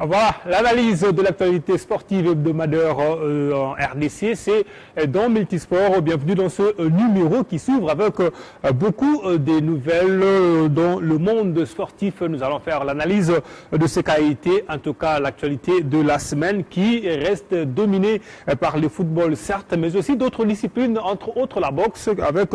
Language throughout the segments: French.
Voilà, l'analyse de l'actualité sportive hebdomadaire en RDC, c'est dans Multisport. Bienvenue dans ce numéro qui s'ouvre avec beaucoup de nouvelles dans le monde sportif. Nous allons faire l'analyse de ce qu'a été, en tout cas, l'actualité de la semaine qui reste dominée par le football, certes, mais aussi d'autres disciplines, entre autres la boxe, avec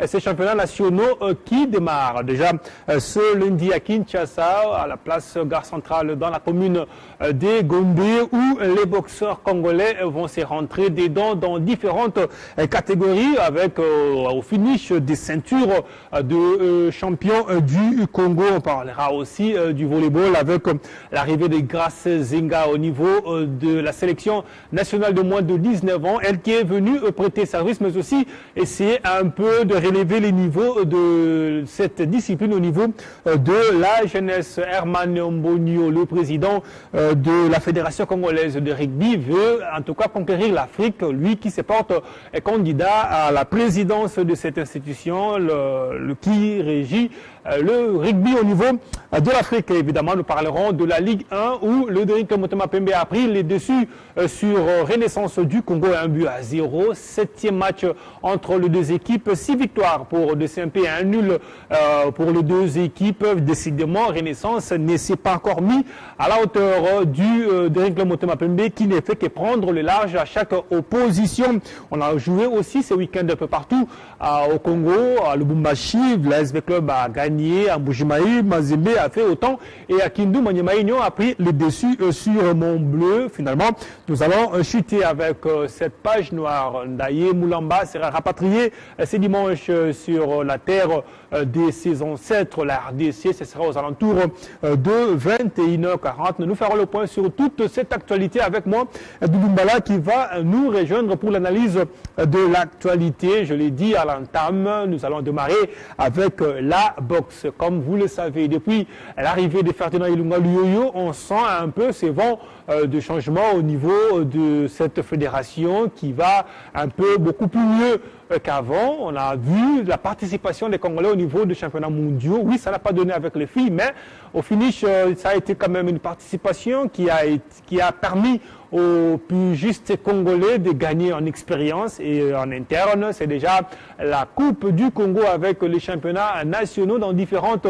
ces championnats nationaux qui démarrent. Déjà, ce lundi à Kinshasa, à la place Gare Centrale, dans la commune des Gombe, où les boxeurs congolais vont se rentrer dedans dans différentes catégories avec au finish des ceintures de champions du Congo. On parlera aussi du volleyball avec l'arrivée de Grace Zenga au niveau de la sélection nationale de moins de 19 ans, elle qui est venue prêter service, mais aussi essayer un peu de relever les niveaux de cette discipline au niveau de la jeunesse. Herman Mbonio, le président de la Fédération congolaise de rugby, veut en tout cas conquérir l'Afrique, lui qui se porte candidat à la présidence de cette institution, qui régit le rugby au niveau de l'Afrique. Évidemment, nous parlerons de la Ligue 1 où le Derrick Motema Pembe a pris les dessus sur Renaissance du Congo, 1-0. 7e match entre les deux équipes, 6 victoires pour le CMP et 1 nul pour les deux équipes. Décidément, Renaissance ne s'est pas encore mis à la hauteur du Derrick Motema Pembe qui ne fait que prendre le large à chaque opposition. On a joué aussi ce week-end un peu partout au Congo, à Lubumbashi, la SV Club a gagné, à Mbujimayi, Mazembe a fait autant et à Kindu, Maniamaïnion a pris le dessus sur Mont-Bleu. Finalement, nous allons chuter avec cette page noire. Ndaye Moulamba sera rapatrié ce dimanche sur la terre des ses ancêtres, la RDC. Ce sera aux alentours de 21h40. Nous ferons le point sur toute cette actualité avec moi, Doumbala, qui va nous rejoindre pour l'analyse de l'actualité. Je l'ai dit à l'entame, nous allons démarrer avec la boxe. Comme vous le savez, depuis l'arrivée de Ferdinand Ilunga Luyoyo, on sent un peu ces vents de changement au niveau de cette fédération qui va un peu beaucoup plus mieux qu'avant. On a vu la participation des Congolais au niveau des championnats mondiaux. Oui, ça n'a pas donné avec les filles, mais au finish, ça a été quand même une participation qui a permis aux pugistes congolais de gagner en expérience et en interne. C'est déjà la Coupe du Congo avec les championnats nationaux dans différentes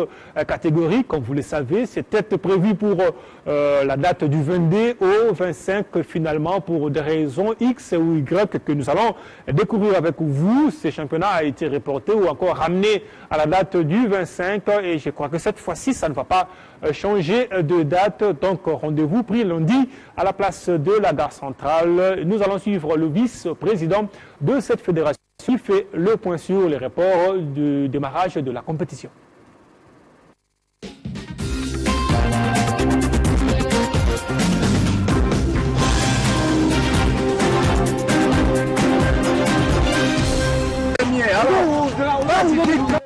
catégories. Comme vous le savez, c'était prévu pour la date du 22 au 25 finalement pour des raisons X ou Y que nous allons découvrir avec vous. Ces championnats a été reporté ou encore ramené à la date du 25 et je crois que cette fois-ci, ça ne va pas changer de date. Donc rendez-vous pris lundi à la place de la Gare Centrale. Nous allons suivre le vice-président de cette fédération qui fait le point sur les reports du démarrage de la compétition.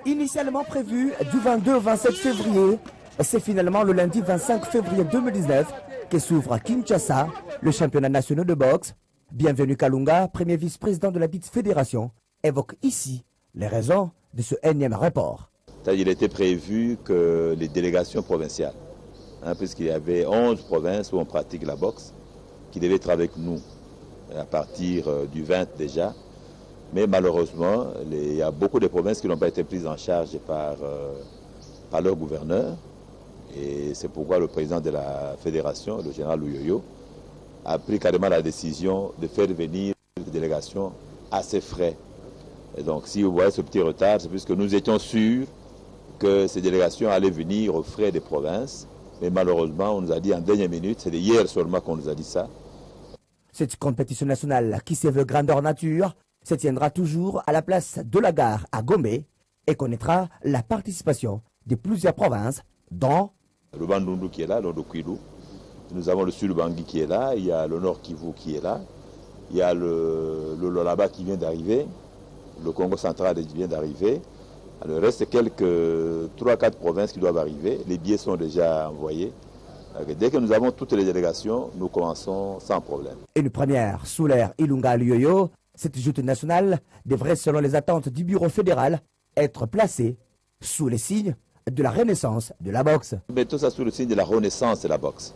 Initialement prévu du 22 au 27 février, c'est finalement le lundi 25 février 2019 que s'ouvre à Kinshasa le championnat national de boxe. Bienvenue Kalunga, premier vice-président de la dite fédération, évoque ici les raisons de ce énième report. Il était prévu que les délégations provinciales, puisqu'il y avait 11 provinces où on pratique la boxe, qui devaient être avec nous à partir du 20 déjà. Mais malheureusement, il y a beaucoup de provinces qui n'ont pas été prises en charge par leur gouverneur. Et c'est pourquoi le président de la fédération, le général Luyoyo, a pris carrément la décision de faire venir des délégations à ses frais. Et donc si vous voyez ce petit retard, c'est puisque nous étions sûrs que ces délégations allaient venir aux frais des provinces. Mais malheureusement, on nous a dit en dernière minute, c'est hier seulement qu'on nous a dit ça. Cette compétition nationale qui se veut grandeur nature se tiendra toujours à la place de la gare à Gombe et connaîtra la participation de plusieurs provinces, dont le Bandundu qui est là, le Kwilu. Nous avons le Sud Bangui qui est là, il y a le Nord Kivu qui est là, il y a le Lolaba qui vient d'arriver, le Congo central vient d'arriver. Il reste quelques 3-4 provinces qui doivent arriver, les billets sont déjà envoyés. Dès que nous avons toutes les délégations, nous commençons sans problème. Une première sous l'ère Ilunga Luyoyo, cette joute nationale devrait, selon les attentes du bureau fédéral, être placée sous les signes de la renaissance de la boxe. Mais tout ça sous le signe de la renaissance de la boxe.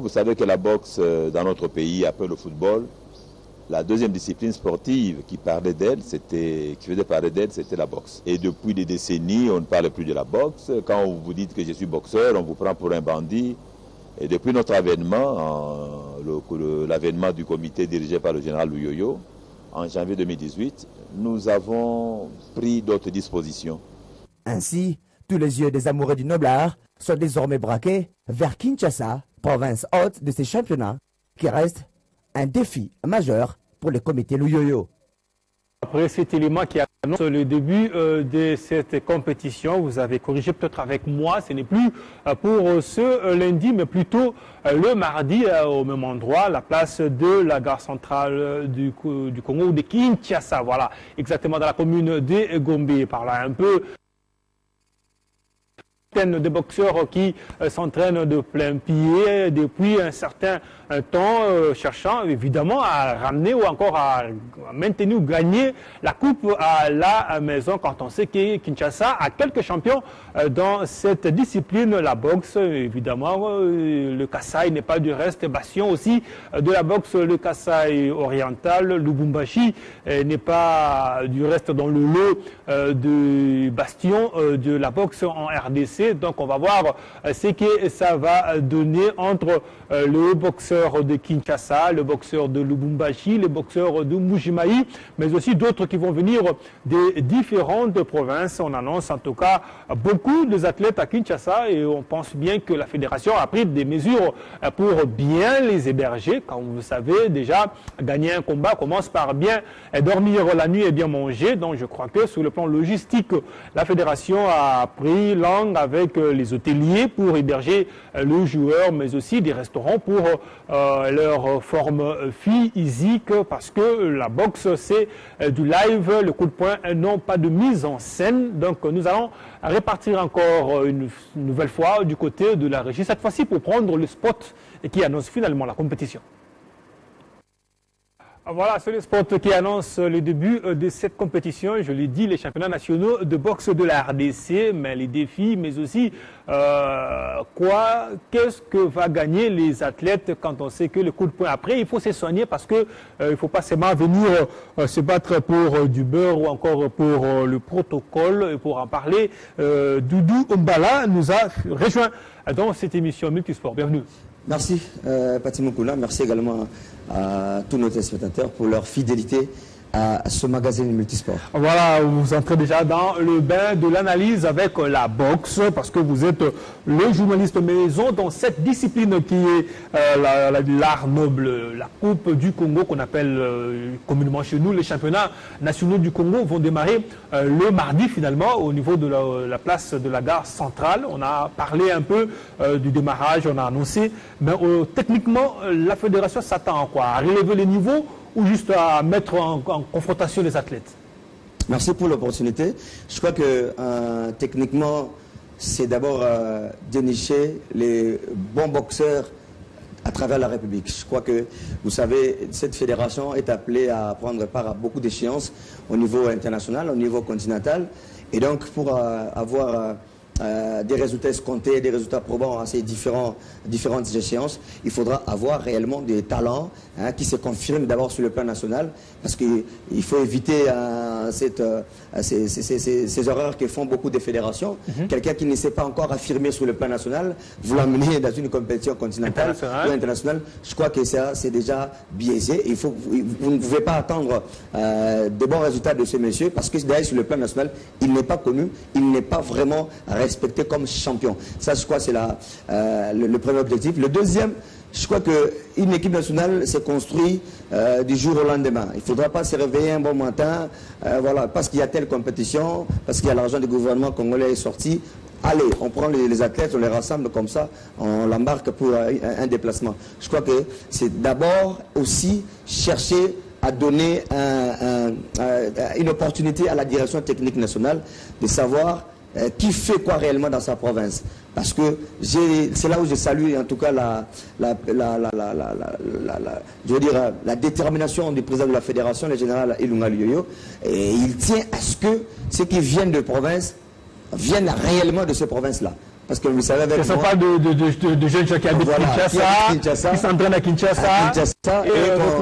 Vous savez que la boxe dans notre pays, après le football, la deuxième discipline sportive qui faisait parler d'elle, c'était la boxe. Et depuis des décennies, on ne parle plus de la boxe. Quand vous dites que je suis boxeur, on vous prend pour un bandit. Et depuis notre avènement, l'avènement du comité dirigé par le général Louyoyo, en janvier 2018, nous avons pris d'autres dispositions. Ainsi, tous les yeux des amoureux du noble art sont désormais braqués vers Kinshasa, province haute de ces championnats, qui reste un défi majeur pour le comité Louyoyo. Après cet élément qui annonce le début de cette compétition, vous avez corrigé peut-être avec moi, ce n'est plus pour ce lundi, mais plutôt le mardi au même endroit, la place de la gare centrale du Congo, de Kinshasa, voilà, exactement dans la commune de Gombe, par là un peu. Des boxeurs qui s'entraînent de plein pied depuis un certain temps, cherchant évidemment à ramener ou encore à maintenir ou gagner la coupe à la maison, quand on sait que Kinshasa a quelques champions dans cette discipline, la boxe. Évidemment, le Kasaï n'est pas du reste, bastion aussi de la boxe, le Kasaï oriental, Lubumbashi n'est pas du reste dans le lot du bastion de la boxe en RDC. Donc on va voir ce que ça va donner entre le boxeur de Kinshasa, le boxeur de Lubumbashi, le boxeur de Mbuji-Mayi, mais aussi d'autres qui vont venir des différentes provinces. On annonce en tout cas beaucoup d'athlètes à Kinshasa et on pense bien que la fédération a pris des mesures pour bien les héberger. Comme vous savez déjà, gagner un combat commence par bien dormir la nuit et bien manger. Donc je crois que sur le plan logistique, la fédération a pris langue avec les hôteliers pour héberger le joueur, mais aussi des restaurants pour leur forme physique, parce que la boxe c'est du live, le coup de poing, non pas de mise en scène. Donc nous allons répartir encore une nouvelle fois du côté de la régie, cette fois-ci pour prendre le spot qui annonce finalement la compétition. Voilà, c'est le spot qui annonce le début de cette compétition. Je l'ai dit, les championnats nationaux de boxe de la RDC, mais les défis, mais aussi qu'est-ce que va gagner les athlètes quand on sait que le coup de poing, après, il faut se soigner parce que il ne faut pas seulement venir se battre pour du beurre ou encore pour le protocole. Et pour en parler, Doudou Mbala nous a rejoint dans cette émission Multisport. Bienvenue. Merci Pati Moukoula, merci également à tous nos téléspectateurs pour leur fidélité à ce magazine Multisport. Voilà, vous entrez déjà dans le bain de l'analyse avec la boxe, parce que vous êtes le journaliste maison dans cette discipline qui est l'art noble, la Coupe du Congo qu'on appelle communément chez nous. Les championnats nationaux du Congo vont démarrer le mardi finalement au niveau de la place de la gare centrale. On a parlé un peu du démarrage, on a annoncé, mais techniquement la fédération s'attend à quoi? À relever les niveaux ou juste à mettre en confrontation les athlètes? Merci pour l'opportunité. Je crois que techniquement, c'est d'abord dénicher les bons boxeurs à travers la République. Je crois que, vous savez, cette fédération est appelée à prendre part à beaucoup d'échéances au niveau international, au niveau continental. Et donc, pour avoir des résultats escomptés, des résultats probants à ces différentes échéances, il faudra avoir réellement des talents qui se confirment d'abord sur le plan national, parce qu'il faut éviter ces erreurs que font beaucoup de fédérations. Quelqu'un qui ne s'est pas encore affirmé sur le plan national, vous l'amenez dans une compétition continentale ou internationale, je crois que ça c'est déjà biaisé. Vous ne pouvez pas attendre de bons résultats de ce monsieur, parce que d'ailleurs sur le plan national, il n'est pas connu, il n'est pas vraiment respecté comme champion. Ça, je crois, c'est le premier objectif. Le deuxième, je crois qu'une équipe nationale se construit du jour au lendemain. Il ne faudra pas se réveiller un bon matin, voilà, parce qu'il y a telle compétition, parce qu'il y a l'argent du gouvernement congolais est sorti. Allez, on prend les athlètes, on les rassemble comme ça, on l'embarque pour un déplacement. Je crois que c'est d'abord aussi chercher à donner une opportunité à la direction technique nationale de savoir qui fait quoi réellement dans sa province. Parce que c'est là où je salue en tout cas la détermination du président de la fédération, le général Ilunga Louyoyo. Et il tient à ce que ceux qui viennent de province viennent réellement de ces provinces-là. parce que vous savez avec moi... Ce ne sont pas de jeunes gens qui habitent Kinshasa, qui s'entraînent à Kinshasa, et on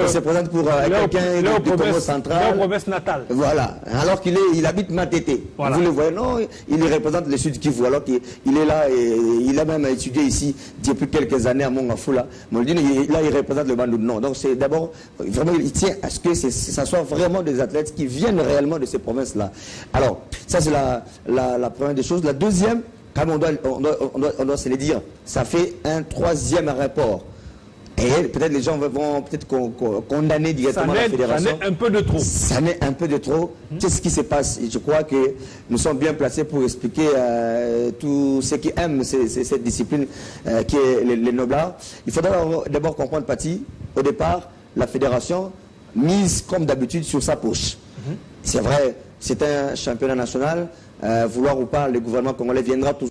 se présente pour quelqu'un du Congo central. Leur province natale. Voilà, alors qu'il habite Matete. Voilà. Vous le voyez, non, il représente le Sud Kivu, alors qu'il est là et il a même étudié ici depuis quelques années à Mongafula. Là, il représente le Bandou. Non, donc c'est d'abord, vraiment, il tient à ce que ça soit vraiment des athlètes qui viennent réellement de ces provinces-là. Alors, ça c'est la première des choses. La deuxième, comme on doit se le dire, ça fait un troisième rapport. Et peut-être les gens vont peut-être condamner directement la fédération. Ça n'est un peu de trop. Ça n'est un peu de trop. Qu'est-ce qui se passe? Je crois que nous sommes bien placés pour expliquer tous ceux qui aiment cette discipline qui est les noblards. Il faudra d'abord comprendre, Paty, au départ, la fédération mise comme d'habitude sur sa poche. C'est vrai, c'est un championnat national. Vouloir ou pas, le gouvernement congolais viendra toujours.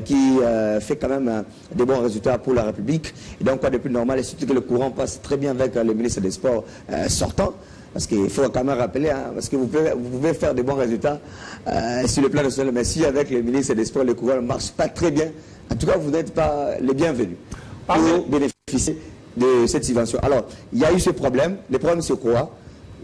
Qui fait quand même des bons résultats pour la République. Et donc, quoi de plus normal, et surtout que le courant passe très bien avec le ministre des Sports sortant. Parce qu'il faut quand même rappeler, parce que vous pouvez faire des bons résultats sur le plan national, mais si avec le ministre des Sports, le courant ne marche pas très bien, en tout cas, vous n'êtes pas les bienvenus pour bénéficier de cette subvention. Alors, il y a eu ce problème. Le problème, c'est quoi?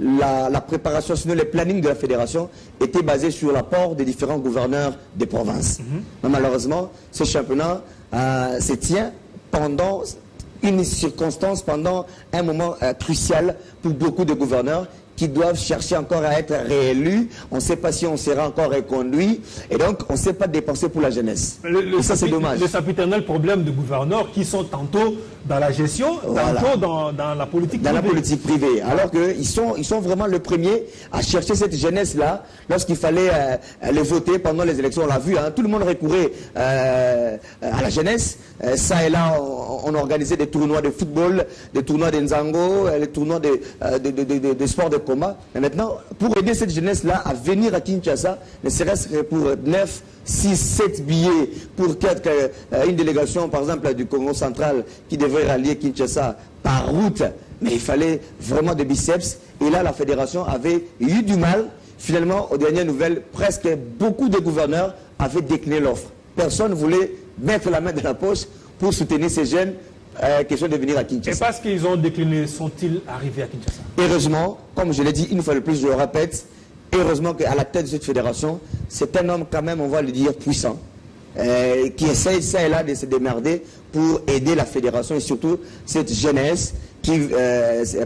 La préparation, sinon le planning de la fédération était basé sur l'apport des différents gouverneurs des provinces. Mais malheureusement, ce championnat se tient pendant une circonstance, pendant un moment crucial pour beaucoup de gouverneurs qui doivent chercher encore à être réélus. On ne sait pas si on sera encore reconduit. Et donc, on ne sait pas dépenser pour la jeunesse. Et ça, c'est dommage. Le sempiternel problème de gouverneurs qui sont tantôt dans la gestion, tantôt dans la politique privée. Dans la politique privée. Alors qu'ils sont vraiment le premier à chercher cette jeunesse-là. Lorsqu'il fallait les voter pendant les élections, on l'a vu, tout le monde recourait à la jeunesse. Ça et là, on organisait des tournois de football, des tournois de Nzango, des tournois de sport de combat. Mais maintenant, pour aider cette jeunesse-là à venir à Kinshasa, ne serait-ce que pour 9, 6, 7 billets, pour une délégation, par exemple, du Congo central, qui devrait rallier Kinshasa par route, mais il fallait vraiment des biceps. Et là, la fédération avait eu du mal. Finalement, aux dernières nouvelles, presque beaucoup de gouverneurs avaient décliné l'offre. Personne ne voulait mettre la main dans la poche pour soutenir ces jeunes question de venir à Kinshasa. Et parce qu'ils ont décliné, sont-ils arrivés à Kinshasa? Heureusement, comme je l'ai dit une fois de plus, je le répète, heureusement qu'à la tête de cette fédération, c'est un homme quand même, on va le dire, puissant, qui essaye ça et là de se démerder pour aider la fédération et surtout cette jeunesse qui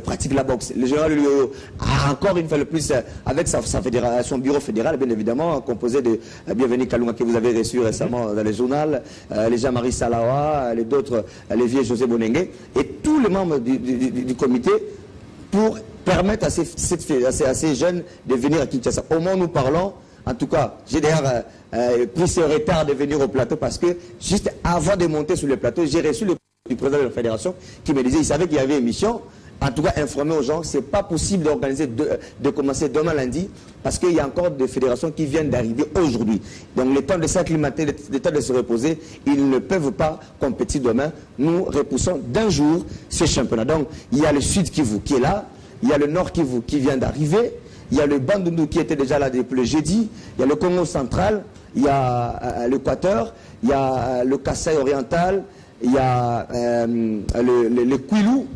pratique la boxe. Le général Lio a encore une fois le plus, avec sa fédération, bureau fédéral, bien évidemment, composé de Bienvenue Kalunga que vous avez reçu récemment dans le journal, les Jean-Marie Salawa, les d'autres, les vieux José Bonengue, et tous les membres du comité pour permettre à ces jeunes de venir à Kinshasa. Au moment où nous parlons, en tout cas, j'ai d'ailleurs pris ce retard de venir au plateau parce que juste avant de monter sur le plateau, j'ai reçu le président de la fédération qui me disait, il savait qu'il y avait une mission, en tout cas informer aux gens, c'est pas possible d'organiser, de commencer demain lundi, parce qu'il y a encore des fédérations qui viennent d'arriver aujourd'hui. Donc le temps de s'acclimater, le temps de se reposer, ils ne peuvent pas compétir demain. Nous repoussons d'un jour ces championnats. Donc il y a le Sud Kivu qui est là, il y a le Nord Kivu qui vient d'arriver, il y a le Bandundu qui était déjà là depuis le jeudi, il y a le Congo central, il y a l'Équateur, il y a le Kasaï oriental, il y a le Kwilu,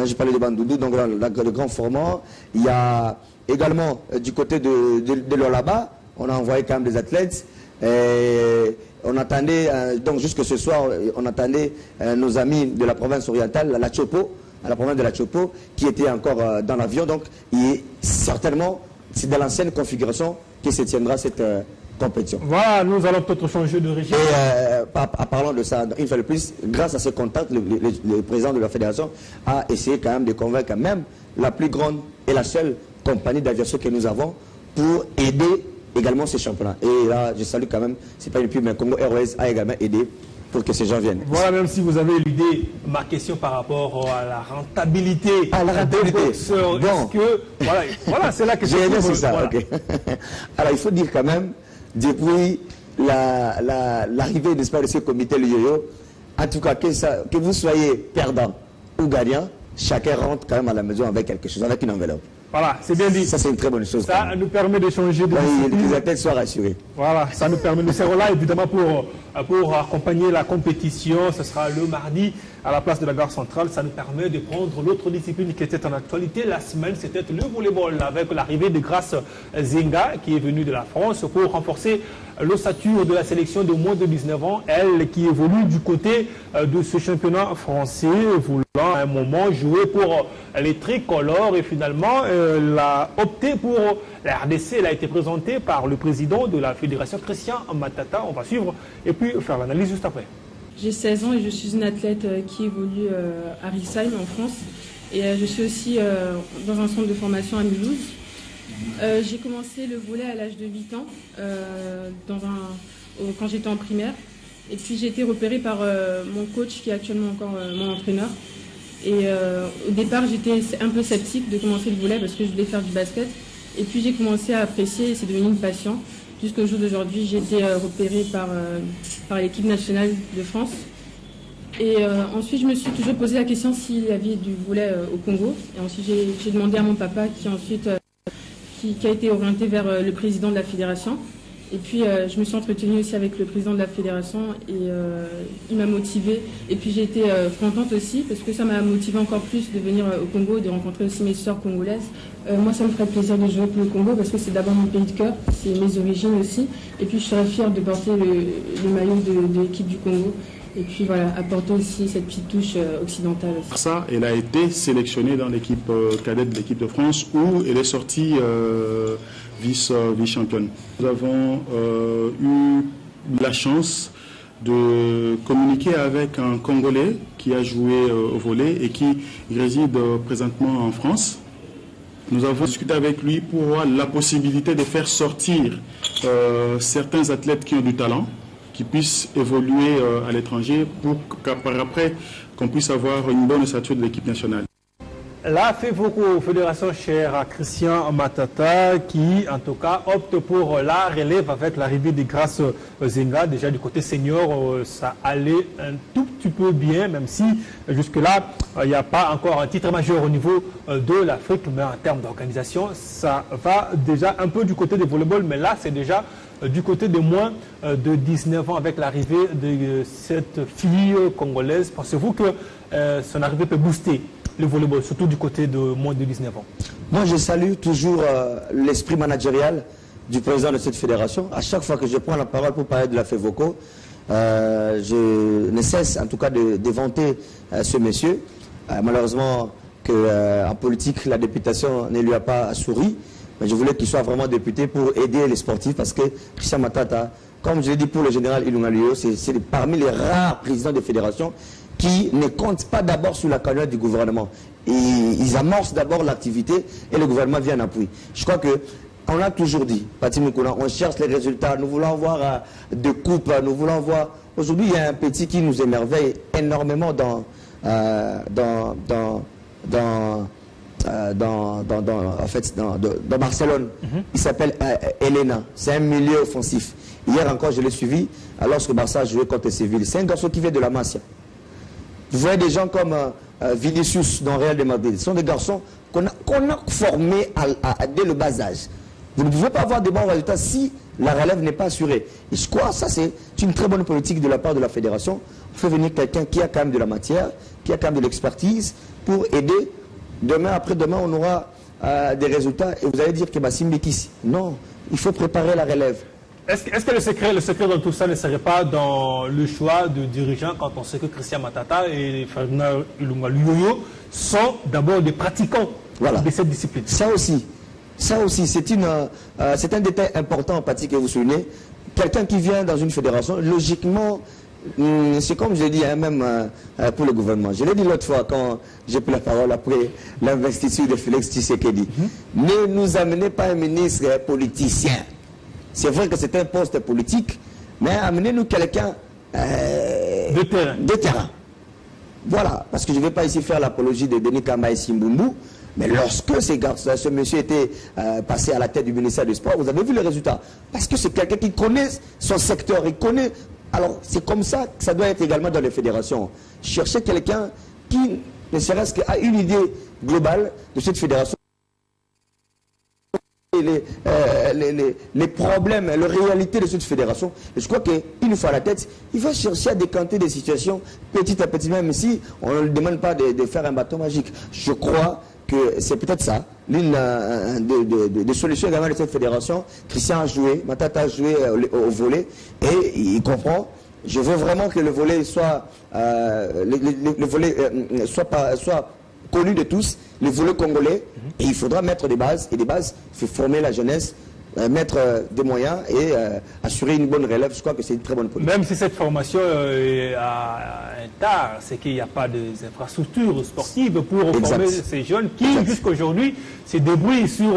j'ai parlé de Bandundu, donc le grand format. Il y a également du côté de l'Olaba, on a envoyé quand même des athlètes. Et on attendait, donc jusque ce soir, on attendait nos amis de la province orientale, la Chopo, à la province de la Chopo, qui était encore dans l'avion. Donc, certainement, c'est dans l'ancienne configuration que se tiendra cette compétition. Voilà, nous allons peut-être changer de régime. Et parlant de ça, une fois de plus, grâce à ce contact, le président de la fédération a essayé quand même de convaincre même la plus grande et la seule compagnie d'aviation que nous avons pour aider également ces championnats. Et là, je salue quand même, c'est pas une pub, mais Congo Airways a également aidé pour que ces gens viennent. Voilà, même si vous avez l'idée, ma question par rapport à la rentabilité. À la rentabilité. Bon. Est-ce que, voilà, c'est là que j'ai aimé ça. Voilà. Okay. Alors, il faut dire quand même, depuis l'arrivée, n'est-ce pas, de ce comité, le yo-yo, en tout cas, que vous soyez perdant ou gagnant, chacun rentre quand même à la maison avec quelque chose, avec une enveloppe. Voilà, c'est bien dit. Ça, c'est une très bonne chose. Ça nous permet d'échanger de que les athlètes soient rassurés. Voilà, ça nous permet. Nous serons là évidemment pour accompagner la compétition. Ce sera le mardi à la place de la gare centrale. Ça nous permet de prendre l'autre discipline qui était en actualité la semaine. C'était le volleyball avec l'arrivée de Grace Zenga qui est venue de la France pour renforcer l'ossature de la sélection de moins de 19 ans. Elle qui évolue du côté de ce championnat français, voulant à un moment jouer pour les tricolores et finalement elle a opté pour la RDC. Elle a été présentée par le président de la fédération, Christian Matata. On va suivre et puis faire l'analyse juste après. J'ai 16 ans et je suis une athlète qui évolue à Rixheim en France. Et je suis aussi dans un centre de formation à Mulhouse. J'ai commencé le volley à l'âge de 8 ans quand j'étais en primaire. Et puis j'ai été repérée par mon coach qui est actuellement encore mon entraîneur. Et au départ j'étais un peu sceptique de commencer le volley parce que je voulais faire du basket. Et puis j'ai commencé à apprécier et c'est devenu une passion. Jusqu'au jour d'aujourd'hui, j'ai été repérée par l'équipe nationale de France. Et ensuite, je me suis toujours posé la question s'il y avait du volley au Congo. Et ensuite, j'ai demandé à mon papa qui a été orienté vers le président de la fédération. Et puis, je me suis entretenue aussi avec le président de la fédération et il m'a motivée. Et puis, j'ai été contente aussi parce que ça m'a motivée encore plus de venir au Congo et de rencontrer aussi mes sœurs congolaises. Moi, ça me ferait plaisir de jouer pour le Congo parce que c'est d'abord mon pays de cœur, c'est mes origines aussi. Et puis, je serais fière de porter le maillot de l'équipe du Congo. Et puis voilà, apporter aussi cette petite touche occidentale aussi. Ça, elle a été sélectionnée dans l'équipe cadette de l'équipe de France où elle est sortie vice-championne. Nous avons eu la chance de communiquer avec un Congolais qui a joué au volley et qui réside présentement en France. Nous avons discuté avec lui pour avoir la possibilité de faire sortir certains athlètes qui ont du talent, qui puissent évoluer à l'étranger pour qu'après après qu'on puisse avoir une bonne ossature de l'équipe nationale. La FEVOCO, Fédération chère à Christian Matata, qui en tout cas opte pour la relève avec l'arrivée de Grace Zenga. Déjà du côté senior, ça allait un tout petit peu bien, même si jusque-là, il n'y a pas encore un titre majeur au niveau de l'Afrique, mais en termes d'organisation, ça va déjà un peu du côté du volleyball, mais là, c'est déjà du côté de moins de 19 ans avec l'arrivée de cette fille congolaise. Pensez-vous que son arrivée peut booster le volleyball, surtout du côté de moins de 19 ans? Moi, je salue toujours l'esprit managérial du président de cette fédération. À chaque fois que je prends la parole pour parler de la FEVOCO, je ne cesse en tout cas de vanter ce monsieur. Malheureusement, en politique, la députation ne lui a pas souri. Mais je voulais qu'il soit vraiment député pour aider les sportifs parce que Christian Matata, comme je l'ai dit pour le général Ilunga Luyo, c'est parmi les rares présidents de fédération qui ne comptent pas d'abord sur la cagnotte du gouvernement. Et ils amorcent d'abord l'activité et le gouvernement vient en appui. Je crois qu'on a toujours dit, Pati Moukouna, on cherche les résultats, nous voulons voir de coupes, nous voulons voir... Aujourd'hui, il y a un petit qui nous émerveille énormément dans Barcelone. Il s'appelle Elena. C'est un milieu offensif. Hier encore, je l'ai suivi lorsque Barça jouait contre Séville. C'est un garçon qui vient de la Masia. Vous voyez des gens comme Vinicius dans Real de Madrid. Ce sont des garçons qu'on a formés dès le bas âge. Vous ne pouvez pas avoir de bons résultats si la relève n'est pas assurée. Et je crois que ça, c'est une très bonne politique de la part de la fédération. On fait venir quelqu'un qui a quand même de la matière, qui a quand même de l'expertise pour aider. Demain, après-demain, on aura des résultats et vous allez dire que Bassim Bekissi. Non, il faut préparer la relève. Est-ce que le secret dans tout ça ne serait pas dans le choix de dirigeants quand on sait que Christian Matata et Ferdinand Ilunga Luyo sont d'abord des pratiquants de cette discipline? Ça aussi, c'est un détail important, Pati, que vous soulignez. Quelqu'un qui vient dans une fédération, logiquement, c'est comme je l'ai dit, même pour le gouvernement. Je l'ai dit l'autre fois quand j'ai pris la parole après l'investiture de Félix Tshisekedi. Ne nous amenez pas un ministre politicien. C'est vrai que c'est un poste politique, mais amenez-nous quelqu'un de terrain. Voilà, parce que je ne vais pas ici faire l'apologie de Denis Kamaï Simbundu, mais lorsque ce monsieur était passé à la tête du ministère du Sport, vous avez vu les résultats. Parce que c'est quelqu'un qui connaît son secteur, il connaît... Alors, c'est comme ça que ça doit être également dans les fédérations. Chercher quelqu'un qui, ne serait-ce qu'à une idée globale de cette fédération. les problèmes, la réalité de cette fédération. Et je crois qu'une fois à la tête, il va chercher à décanter des situations petit à petit, même si on ne lui demande pas de faire un bâton magique. Je crois que c'est peut-être ça, l'une des solutions également de cette fédération. Christian a joué, Matata a joué au volley, et il comprend. Je veux vraiment que le volley soit, soit connu de tous, le volley congolais, et il faudra mettre des bases, il faut former la jeunesse, mettre des moyens et assurer une bonne relève. Je crois que c'est une très bonne politique. Même si cette formation a un tard, c'est qu'il n'y a pas d'infrastructures sportives pour former ces jeunes qui, jusqu'aujourd'hui, se débrouillent sur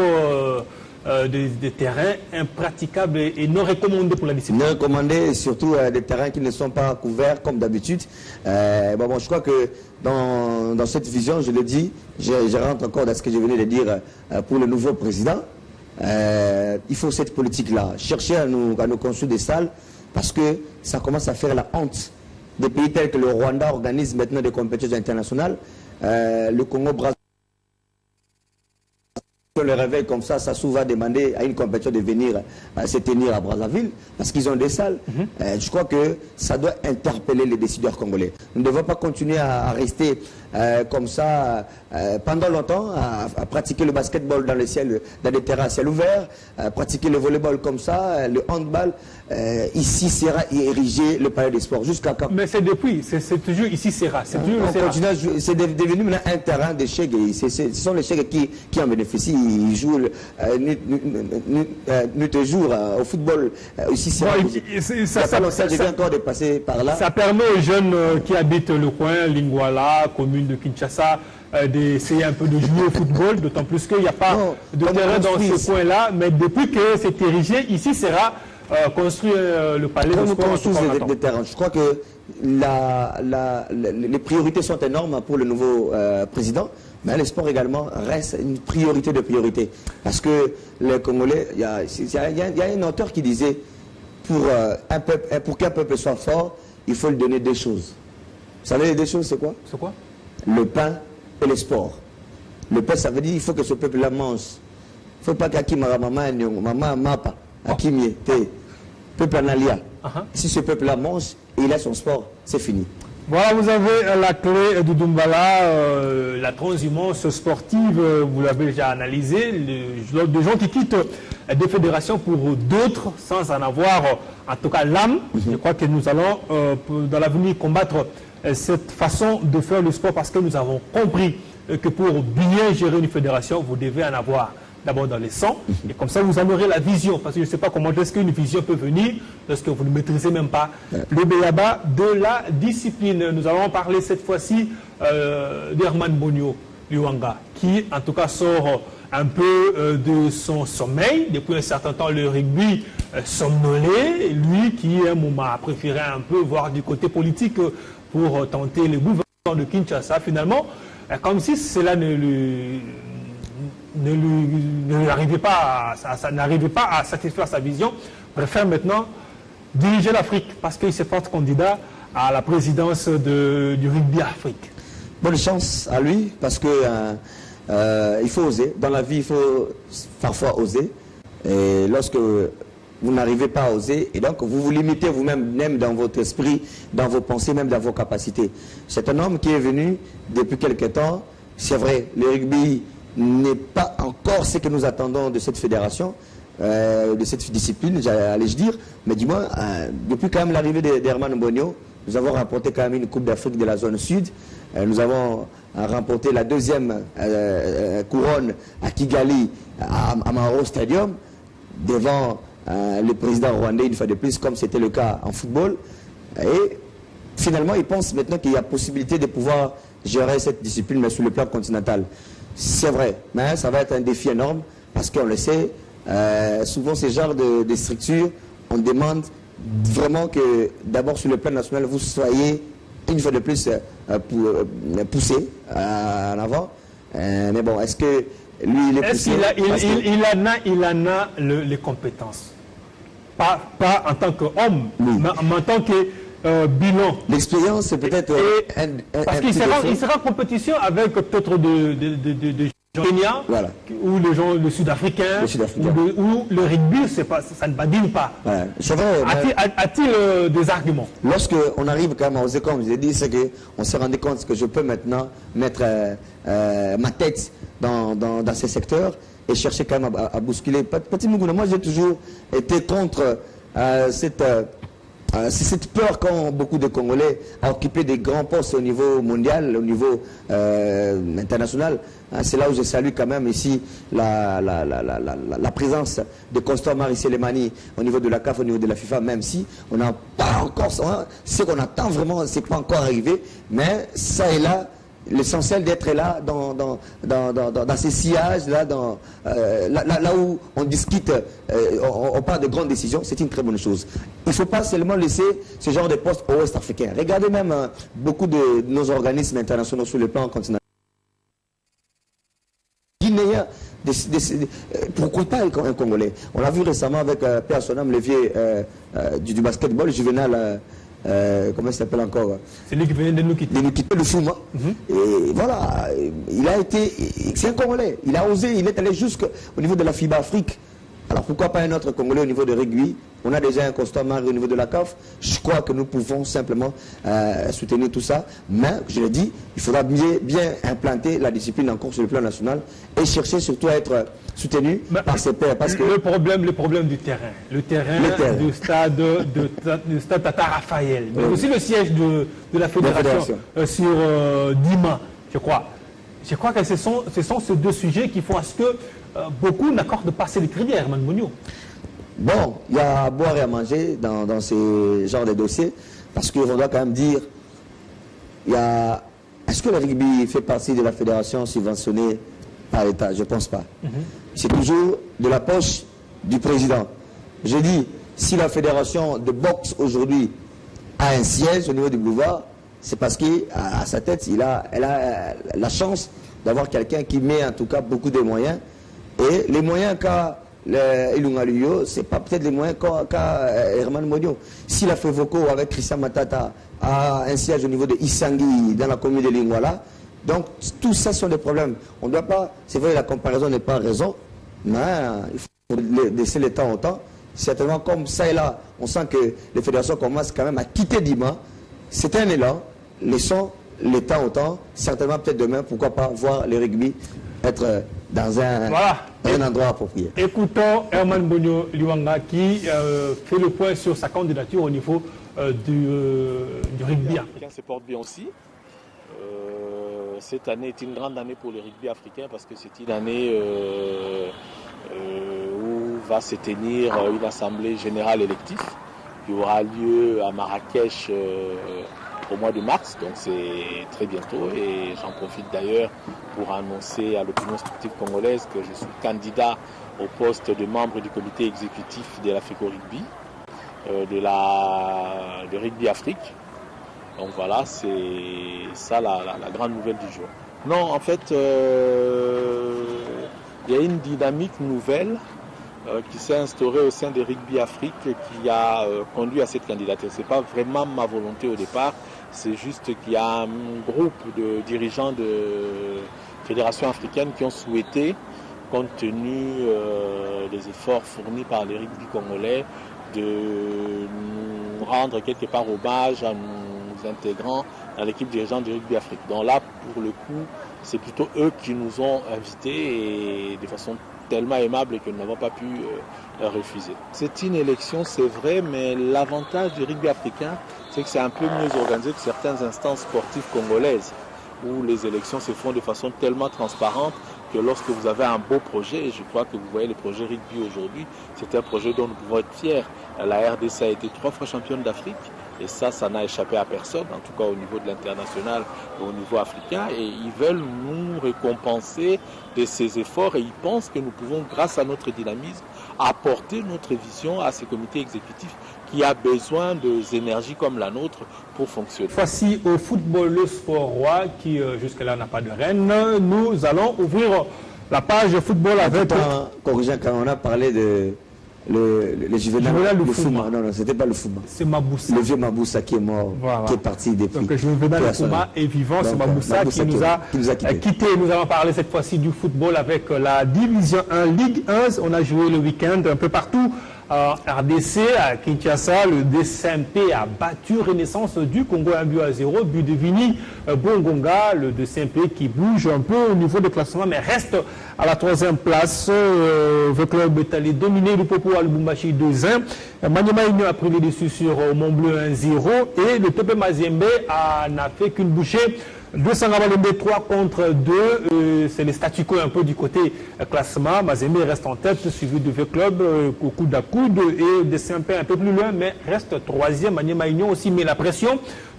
des terrains impraticables et non recommandés pour la discipline. Non recommandés, surtout des terrains qui ne sont pas couverts comme d'habitude. Je crois que dans cette vision, je le dis, je rentre encore dans ce que je venais de dire pour le nouveau président. Il faut cette politique-là, chercher à nous construire des salles, parce que ça commence à faire la honte. Des pays tels que le Rwanda organisent maintenant des compétitions internationales. Le Congo-Brazzaville, le réveil comme ça va demander à une compétition de venir se tenir à Brazzaville, parce qu'ils ont des salles. Je crois que ça doit interpeller les décideurs congolais. Nous ne devons pas continuer à rester comme ça pendant longtemps, à pratiquer le basketball dans le ciel, dans des terrains à ciel ouvert, pratiquer le volleyball comme ça, le handball. Ici sera érigé le palais des sports. Jusqu'à quand? Mais c'est depuis, c'est toujours ici sera. C'est devenu maintenant un terrain de chèques. Ce sont les chèques qui en bénéficient. Ils jouent nuit et jour au football. Ici sera. Je viens encore de passer par là. Ça permet aux jeunes qui habitent le coin, Lingwala, commune de Kinshasa, d'essayer un peu de jouer au football, d'autant plus qu'il n'y a pas de terrain dans ce coin-là. Mais depuis que c'est érigé, ici sera construit le palais de sport. Des terrains. Je crois que les priorités sont énormes pour le nouveau président, mais le sport également reste une priorité de priorité. Parce que les Congolais, il y a un auteur qui disait, pour qu'un peuple soit fort, il faut lui donner deux choses. Vous savez les deux choses, c'est quoi? C'est quoi? Le pain et le sport. Le pain, ça veut dire qu'il faut que ce peuple-là mange. Il ne faut pas qu'Akimara maman mapa, Akimie, peuple analia. Si ce peuple-là mange et il a son sport, c'est fini. Voilà, vous avez la clé de Doumbala, la transhumance sportive, vous l'avez déjà analysé, des gens qui quittent des fédérations pour d'autres sans en avoir, en tout cas l'âme. Je crois que nous allons, dans l'avenir, combattre cette façon de faire le sport, parce que nous avons compris que pour bien gérer une fédération, vous devez en avoir d'abord dans les sangs, et comme ça vous en aurez la vision, parce que je ne sais pas comment est-ce qu'une vision peut venir lorsque vous ne maîtrisez même pas le béaba de la discipline. Nous allons parler cette fois-ci d'Herman Bonio Luanga, qui en tout cas sort un peu de son sommeil. Depuis un certain temps, le rugby somnolé, lui qui un moment a préféré un peu voir du côté politique pour tenter le gouvernement de Kinshasa, finalement, comme si cela n'arrivait pas, ça n'arrivait pas à satisfaire sa vision, préfère maintenant diriger l'Afrique parce qu'il se porte candidat à la présidence du rugby Afrique. Bonne chance à lui, parce que il faut oser. Dans la vie, il faut parfois oser. Et lorsque vous n'arrivez pas à oser, et donc vous vous limitez vous-même, même dans votre esprit, dans vos pensées, même dans vos capacités. C'est un homme qui est venu depuis quelque temps. C'est vrai, le rugby n'est pas encore ce que nous attendons de cette fédération, de cette discipline, j'allais dire, mais du moins, depuis quand même l'arrivée d'Herman Bonio, nous avons remporté quand même une Coupe d'Afrique de la zone sud, nous avons remporté la deuxième couronne à Kigali, à Mahoro Stadium, devant le président rwandais une fois de plus, comme c'était le cas en football, et finalement, il pense maintenant qu'il y a possibilité de pouvoir gérer cette discipline, mais sur le plan continental. C'est vrai, mais ça va être un défi énorme, parce qu'on le sait, souvent ces genres de structures, on demande vraiment que d'abord sur le plan national, vous soyez une fois de plus poussé en avant. Mais bon, est-ce que lui, il est poussé? Il en a les compétences. Pas en tant qu'homme, mais en tant que bilan. L'expérience, c'est peut-être parce qu'il sera en compétition avec peut-être de Kenya, voilà. ou les gens, le Sud-Africain, ou le rugby, ça ne badine pas. Ouais. C'est vrai. A-t-il des arguments? Lorsqu'on arrive quand même à oser, comme je l'ai dit, c'est qu'on s'est rendu compte que je peux maintenant mettre ma tête dans ces secteurs et chercher quand même à bousculer. Petit Mougouna, moi j'ai toujours été contre cette peur qu'ont beaucoup de Congolais à occuper des grands postes au niveau mondial, au niveau international. C'est là où je salue quand même ici la présence de Constant Marie Selemani au niveau de la CAF, au niveau de la FIFA, même si on n'a pas encore, ce qu'on attend vraiment, c'est pas encore arrivé, mais ça et là, l'essentiel d'être là dans ces sillages, là où on discute, on parle de grandes décisions, c'est une très bonne chose. Il ne faut pas seulement laisser ce genre de postes aux Ouest-Africains. Regardez même beaucoup de nos organismes internationaux sur le plan continental. Guinéens, pourquoi pas un Congolais? On l'a vu récemment avec Père Sonam, le vieux du basketball, Juvenal. Comment il s'appelle encore? C'est lui qui venait de nous quitter. Le Fouma. Et voilà, il a été, c'est un Congolais. Il a osé, il est allé jusqu'au niveau de la FIBA Afrique. Alors pourquoi pas un autre Congolais au niveau de rugby? On a déjà un Constant Marie au niveau de la CAF. Je crois que nous pouvons simplement soutenir tout ça. Mais, je l'ai dit, il faudra bien implanter la discipline encore sur le plan national et chercher surtout à être soutenu par ses pairs. Parce que le problème du terrain. Le terrain du stade Tata Raphaël. Mais aussi le siège de la fédération sur Dima, je crois. Je crois que ce sont ces deux sujets qui font à ce que beaucoup n'accordent pas assez de crédit à Herman Mogno. Bon, il y a à boire et à manger dans ces genres de dossiers, parce qu'on doit quand même dire, est-ce que le rugby fait partie de la fédération subventionnée par l'État? Je ne pense pas. C'est toujours de la poche du président. Je dis, si la fédération de boxe aujourd'hui a un siège au niveau du boulevard, c'est parce qu'à sa tête, elle a la chance d'avoir quelqu'un qui met en tout cas beaucoup de moyens. Et les moyens qu'a Ilunga Luyo, ce n'est pas peut-être les moyens qu'a Herman Mogno. S'il a fait Voko avec Christian Matata a un siège au niveau de Isangui dans la commune de Lingwala, donc tout ça sont des problèmes. On ne doit pas, c'est vrai la comparaison n'est pas raison, mais il faut laisser le temps au temps. Certainement comme ça et là, on sent que les fédérations commencent quand même à quitter Dima. C'est un élan, laissons le temps au temps. Certainement peut-être demain, pourquoi pas voir le rugby être dans un endroit approprié. Écoutons Herman Mogno Liwanga qui fait le point sur sa candidature au niveau du rugby africain. Se porte bien aussi. Cette année est une grande année pour le rugby africain parce que c'est une année où va se tenir une assemblée générale élective qui aura lieu à Marrakech au mois de mars, donc c'est très bientôt et j'en profite d'ailleurs pour annoncer à l'opinion sportive congolaise que je suis candidat au poste de membre du comité exécutif de l'Afrique Rugby, de Rugby Afrique. Donc voilà, c'est ça la grande nouvelle du jour. Non, en fait, il y a une dynamique nouvelle qui s'est instaurée au sein de Rugby Afrique qui a conduit à cette candidature. Ce n'est pas vraiment ma volonté au départ, c'est juste qu'il y a un groupe de dirigeants de fédérations africaines qui ont souhaité, compte tenu des efforts fournis par les rugby congolais, de nous rendre quelque part hommage à nous intégrant dans l'équipe dirigeante du Rugby Afrique. Donc là, pour le coup, c'est plutôt eux qui nous ont invités et de façon tellement aimable que nous n'avons pas pu refuser. C'est une élection, c'est vrai, mais l'avantage du rugby africain, c'est que c'est un peu mieux organisé que certaines instances sportives congolaises, où les élections se font de façon tellement transparente que lorsque vous avez un beau projet, et je crois que vous voyez le projet rugby aujourd'hui, c'est un projet dont nous pouvons être fiers. La RDC a été 3 fois championne d'Afrique, et ça n'a échappé à personne, en tout cas au niveau de l'international et au niveau africain, et ils veulent nous récompenser de ces efforts, et ils pensent que nous pouvons, grâce à notre dynamisme, apporter notre vision à ces comités exécutifs qui a besoin d'énergie comme la nôtre pour fonctionner. Voici au football le sport roi qui jusque-là n'a pas de reine. Nous allons ouvrir la page football avec... Corrigeant, quand on a parlé de le Juvenal le Fouma. Non, c'était pas le Fouma. C'est Maboussa. Le vieux Maboussa qui est mort, qui est parti depuis. Donc Juvenal le Fouma est vivant, c'est Maboussa qui nous a quitté. Nous allons parler cette fois-ci du football avec la Division 1, Ligue 1. On a joué le week-end un peu partout. RDC, à Kinshasa, le DCMP a battu Renaissance du Congo 1-0, but de Vini Bongonga, le DCMP qui bouge un peu au niveau du classement, mais reste à la 3e place. Le club est allé dominer le Popo à Lubumbashi 2-1. Maniema Union a pris les dessus sur Montbleu 1-0 et le TP Mazembe n'a fait qu'une bouchée. 3 contre 2, c'est le statu quo un peu du côté classement. Mazembe reste en tête, suivi du V-Club au coude à coude et DCMP un peu plus loin, mais reste 3e. Maniema Union aussi met la pression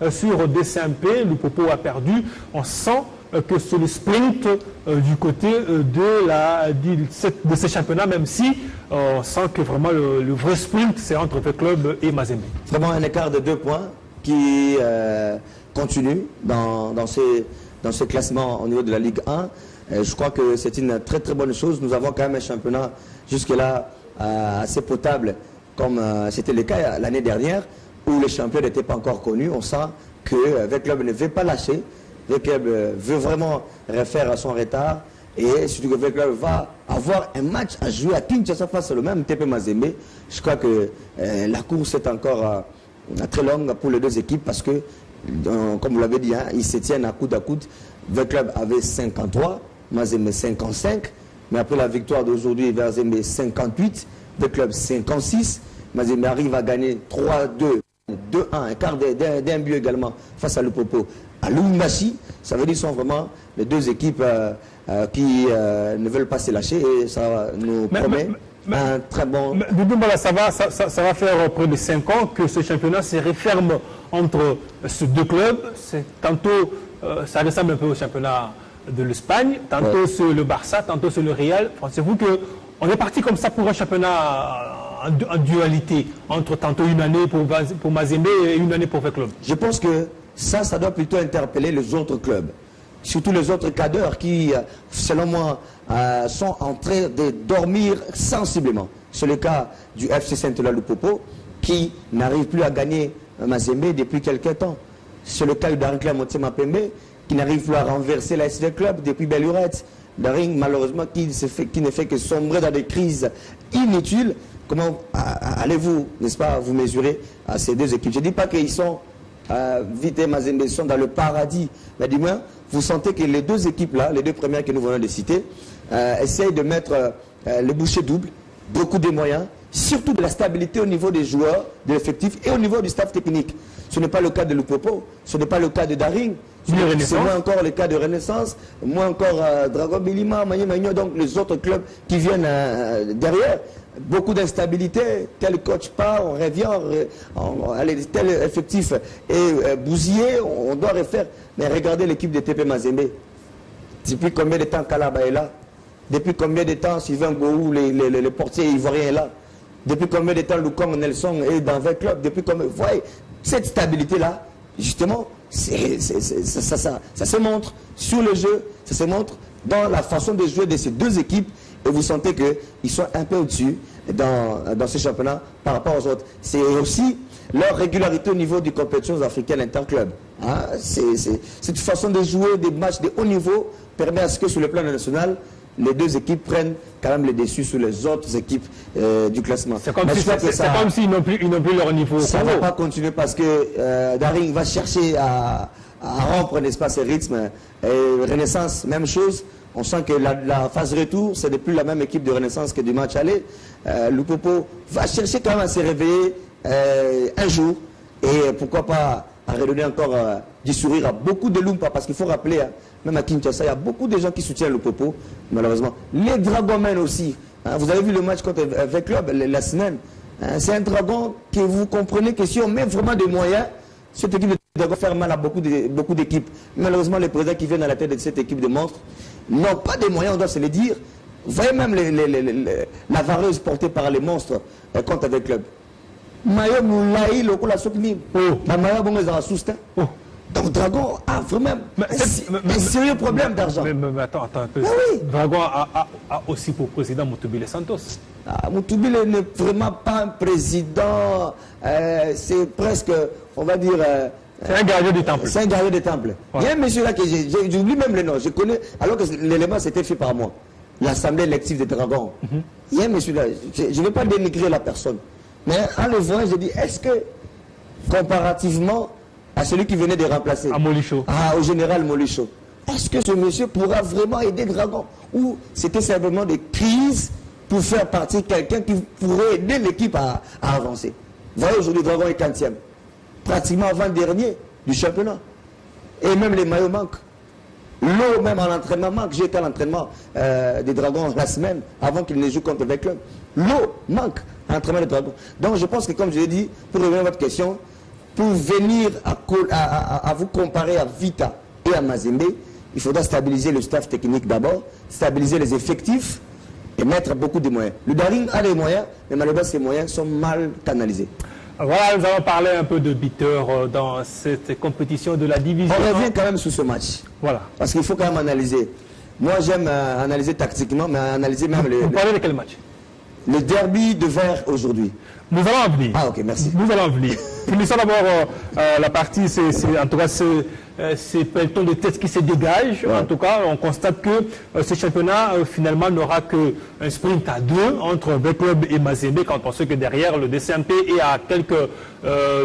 sur DCMP. Le Popo a perdu. On sent que c'est le sprint du côté de ces championnats, même si on sent que vraiment le vrai sprint, c'est entre V-Club et Mazembe. Vraiment un écart de 2 points qui continue dans ce classement au niveau de la Ligue 1. Je crois que c'est une très très bonne chose. Nous avons quand même un championnat jusque-là assez potable, comme c'était le cas l'année dernière, où les champions n'étaient pas encore connus. On sent que V-Club ne veut pas lâcher. V-Club veut vraiment refaire à son retard. Et surtout que V-Club va avoir un match à jouer à Kinshasa face au même TP Mazembe. Je crois que la course est encore très longue pour les deux équipes parce que comme vous l'avez dit, ils se tiennent à coude à coude. V-Club avait 53, Mazembe 55. Mais après la victoire d'aujourd'hui, Mazembe 58, V-Club 56. Mazembe arrive à gagner 3-2, 2-1, un quart d'un but également face à Lupopo à Lubumbashi. Ça veut dire qu'ils sont vraiment les deux équipes qui ne veulent pas se lâcher et ça nous promet un très bon... Ça va faire près de 5 ans que ce championnat se referme entre ces deux clubs. Tantôt, ça ressemble un peu au championnat de l'Espagne, tantôt c'est le Barça, tantôt c'est le Real. Pensez-vous qu'on est parti comme ça pour un championnat en dualité, entre tantôt une année pour Mazembe et une année pour V-Club? Je pense que ça doit plutôt interpeller les autres clubs. Surtout les autres cadres qui, selon moi, sont en train de dormir sensiblement. C'est le cas du FC Saint-Ouen-Lupopo qui n'arrive plus à gagner Mazembe depuis quelques temps. C'est le cas d'Arincla Motema Pembe qui n'arrive plus à renverser la SD Club depuis Bellurette. Daring, malheureusement, qui ne fait que sombrer dans des crises inutiles. Comment allez-vous, n'est-ce pas, vous mesurer à ces deux équipes? Je ne dis pas qu'ils sont Vite et Mazembe sont dans le paradis. Mais du moins, vous sentez que les deux équipes-là, les deux premières que nous venons de citer, essayent de mettre le boucher double, beaucoup de moyens, surtout de la stabilité au niveau des joueurs, de l'effectif et au niveau du staff technique. Ce n'est pas le cas de Lupopo, ce n'est pas le cas de Daring, c'est moins encore le cas de Renaissance, moins encore Dragon Bilima, Magno, donc les autres clubs qui viennent derrière. Beaucoup d'instabilité, tel coach part, on revient, tel effectif est bousillé, on doit refaire. Mais regardez l'équipe de TP Mazembe. Depuis combien de temps Kalaba est là? Depuis combien de temps Sylvain Gourou, le portier ivoirien est là? Depuis combien de temps Lukong Nelson est dans 20 clubs? Depuis combien... Vous voyez, cette stabilité-là, justement, ça se montre sur le jeu, ça se montre dans la façon de jouer de ces deux équipes. Et vous sentez qu'ils sont un peu au-dessus dans ce championnat par rapport aux autres. C'est aussi leur régularité au niveau des compétitions africaines interclubs. Hein? Cette façon de jouer des matchs de haut niveau permet à ce que sur le plan national, les deux équipes prennent quand même les dessus sur les autres équipes du classement. C'est comme s'ils n'ont plus leur niveau. Ça ne va pas continuer parce que Daring va chercher à rompre, n'est-ce pas, ses rythmes. Et Renaissance, même chose. On sent que la phase retour, c'est plus la même équipe de Renaissance que du match aller. Lupopo va chercher quand même à se réveiller un jour. Et pourquoi pas à redonner encore du sourire à beaucoup de Lumpa. Parce qu'il faut rappeler, même à Kinshasa, il y a beaucoup de gens qui soutiennent Lupopo, malheureusement. Les Dragonmen aussi. Hein, vous avez vu le match contre V-Club la semaine. Hein, c'est un dragon que vous comprenez que si on met vraiment des moyens, cette équipe de Dragon faire mal à beaucoup d'équipes. Malheureusement, les présidents qui viennent à la tête de cette équipe de monstres n'ont pas de moyens, on doit se le dire. Vous voyez même la vareuse portée par les monstres contre avec club. Mayo Moulaï, le Kola Sokni. Donc Dragon a a vraiment un sérieux problème d'argent. Mais attends un peu. Oui. Dragon a aussi pour président Mutubile Santos. Mutubile n'est vraiment pas un président, c'est presque, on va dire... c'est un gardien du temple. C'est un gardien du temple. Ouais. Il y a un monsieur là que j'oublie même le nom, je connais, alors que l'élément c'était fait par moi. L'Assemblée élective des Dragons. Il y a un monsieur là, je ne vais pas dénigrer la personne, mais en le voyant, je dis, est-ce que, comparativement à celui qui venait de remplacer, au général Molicho, est-ce que ce monsieur pourra vraiment aider Dragon? Ou c'était simplement des crises pour faire partie quelqu'un qui pourrait aider l'équipe à avancer? Vous voyez, aujourd'hui, Dragon est 40e. Pratiquement avant-dernier du championnat. Et même les maillots manquent. L'eau, même en entraînement, manque. J'ai été à l'entraînement des Dragons la semaine avant qu'ils ne jouent contre le club. L'eau manque à l'entraînement des Dragons. Donc je pense que, comme je l'ai dit, pour revenir à votre question, pour venir à vous comparer à Vita et à Mazembe, il faudra stabiliser le staff technique d'abord, stabiliser les effectifs et mettre beaucoup de moyens. Le Daring a des moyens, mais malheureusement ces moyens sont mal canalisés. Voilà, nous allons parler un peu de buteur dans cette compétition de la division. On revient quand même sur ce match. Voilà. Parce qu'il faut quand même analyser. Moi j'aime analyser tactiquement, mais analyser même le... Vous parlez de quel match? Le derby de Vert aujourd'hui. Nous allons en venir. Ah ok, merci. Nous allons en venir. Finissons d'abord la partie, en tout cas c'est peloton de tête qui se dégage. Ouais. En tout cas, on constate que ce championnat finalement n'aura qu'un sprint à 2 entre V-Club et Mazembe, quand on sait que derrière le DCMP est à quelques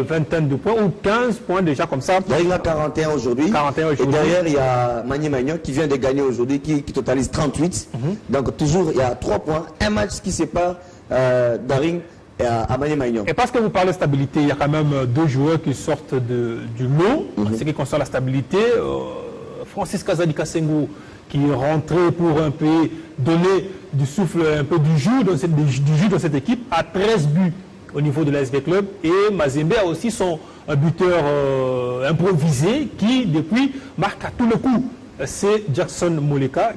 vingtaine de points ou 15 points déjà comme ça. Il y a 41 aujourd'hui. Et derrière il y a Magny Magnon qui vient de gagner aujourd'hui, qui totalise 38. Donc toujours il y a 3 points, un match qui sépare Daring à Magny Magnon. Et parce que vous parlez de stabilité, il y a quand même 2 joueurs qui sortent du lot. Ce qui concerne la stabilité, Francis Kazadi Kasengo qui est rentré pour un peu donner du souffle, un peu du jus dans cette équipe, a 13 buts au niveau de l'ASV Club. Et Mazembe a aussi son buteur improvisé qui depuis marque à tous les coups. C'est Jackson Moleka.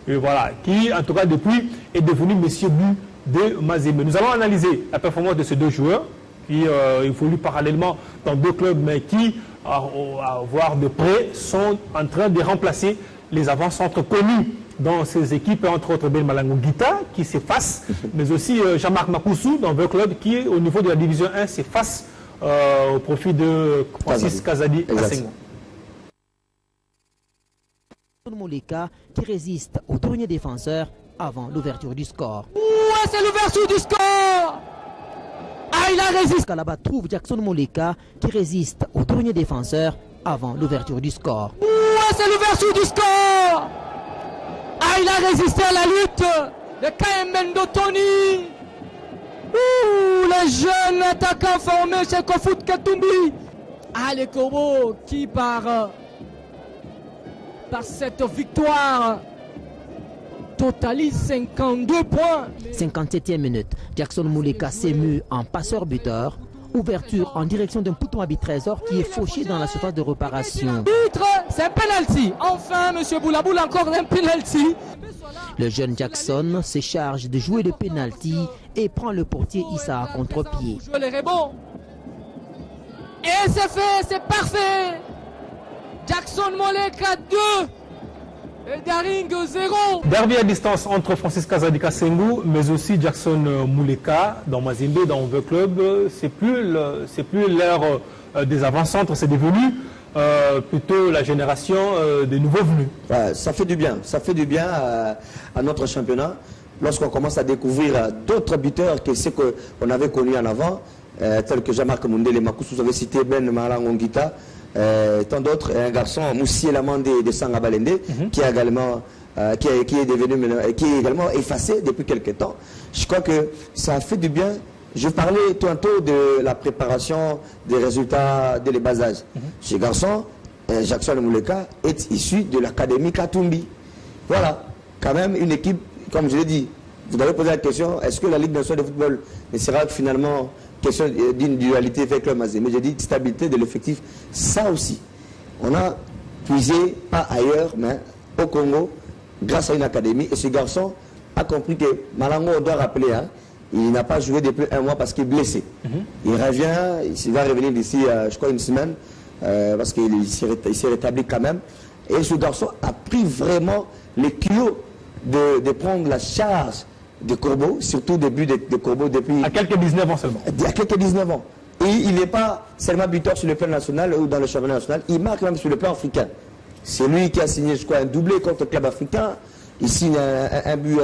Voilà, qui en tout cas depuis est devenu monsieur but de Mazembe. Nous allons analyser la performance de ces 2 joueurs qui évoluent parallèlement dans 2 clubs, mais qui, à voir de près, sont en train de remplacer les avant-centres connus dans ces équipes, entre autres Ben Malango Guita qui s'efface, mais aussi Jean-Marc Makoussou dans 2 clubs qui, au niveau de la division 1, s'efface au profit de Francis Kazadi Kasengo. Moleka qui résiste au dernier défenseur avant l'ouverture du score. Ouais, c'est l'ouverture du score. Ah, il a résisté. Kalaba trouve Jackson Moleka qui résiste au dernier défenseur avant l'ouverture du score. Ouais, c'est l'ouverture du score. Ah, il a résisté à la lutte de KM Tony. Le jeune attaquant formé chez Kofoot Katumbi. Ah, les Kobo qui par cette victoire totalise 52 points. 57e minute, Jackson Moleka s'émue en passeur-buteur. Ouverture en direction d'un Pouton Abi Trésor qui est fauché dans la surface de réparation. C'est un penalty. Enfin, M. Boulaboul, encore un penalty. Le jeune Jackson se charge de jouer le penalty et prend le portier Issa à contre-pied. Et c'est fait, c'est parfait. Jackson Moleka 2 et Daring 0. Derby à distance entre Francis Kazadi Kasengo mais aussi Jackson Moleka dans Mazembe, dans le club. C'est plus l'ère des avant-centres, c'est devenu plutôt la génération des nouveaux venus. Ouais, ça fait du bien à notre championnat lorsqu'on commence à découvrir d'autres buteurs que ceux qu'on avait connus en avant, tels que Jean-Marc Mundele Makoussou, vous avez cité Ben Malango Guita. Tant d'autres, un garçon Moussi Lamande de Sangabalende qui est également qui est également effacé depuis quelques temps. Je crois que ça fait du bien. Je parlais tantôt de la préparation des résultats dès le bas âge. Ce garçon, Jackson Moleka, est issu de l'académie Katumbi. Voilà, quand même une équipe, comme je l'ai dit, vous avez posé la question, est-ce que la Ligue nationale de football ne sera finalement question d'une dualité avec le Mazembe? Mais j'ai dit stabilité de l'effectif, ça aussi. On a puisé, pas ailleurs, mais au Congo, grâce à une académie. Et ce garçon a compris que Malango, on doit rappeler, hein, il n'a pas joué depuis 1 mois parce qu'il est blessé. Il revient, il va revenir d'ici, je crois, une semaine, parce qu'il s'est rétabli quand même. Et ce garçon a pris vraiment les kilos de prendre la charge de Corbeau, surtout début de Corbeau depuis... À quelques 19 ans seulement. À quelques 19 ans. Et il n'est pas seulement buteur sur le plan national ou dans le championnat national, il marque même sur le plan africain. C'est lui qui a signé, je crois, un doublé contre le club africain. Il signe un but